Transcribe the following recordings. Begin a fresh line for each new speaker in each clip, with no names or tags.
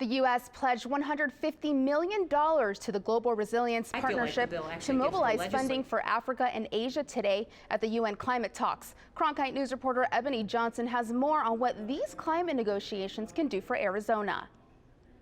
The U.S. pledged $150 million to the Global Resilience Partnership to mobilize funding for Africa and Asia today at the UN climate talks. Cronkite News reporter Eboni Johnson has more on what these climate negotiations can do for Arizona.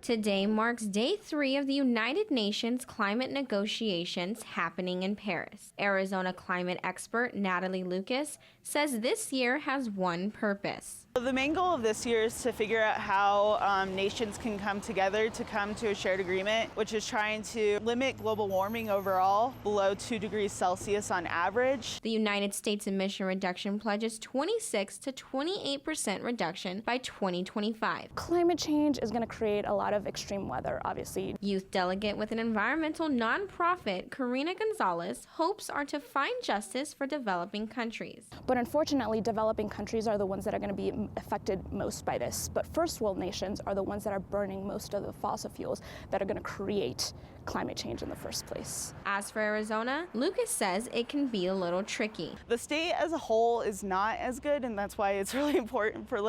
Today marks day 3 of the United Nations climate negotiations happening in Paris. Arizona climate expert Natalie Lucas says this year has one purpose.
The main goal of this year is to figure out how nations can come together to come to a shared agreement, which is trying to limit global warming overall below 2 degrees Celsius on average.
The United States emission reduction pledges 26 to 28% reduction by 2025.
Climate change is going to create a lot of extreme weather, obviously.
Youth delegate with an environmental nonprofit, Karina Gonzalez, hopes are to find justice for developing countries.
But unfortunately, developing countries are the ones that are going to be affected most by this. But first world nations are the ones that are burning most of the fossil fuels that are going to create climate change in the first place.
As for Arizona, Lucas says it can be a little tricky.
The state as a whole is not as good, and that's why it's really important for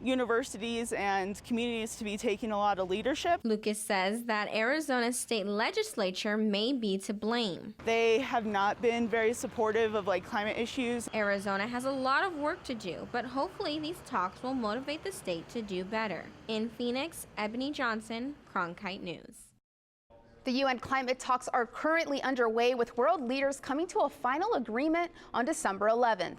universities and communities to be taking a lot of leadership.
Lucas says that Arizona's state legislature may be to blame.
They have not been very supportive of climate issues.
Arizona has a lot of work to do, but hopefully these talks will motivate the state to do better. In Phoenix, Eboni Johnson, Cronkite News.
The UN climate talks are currently underway, with world leaders coming to a final agreement on December 11th.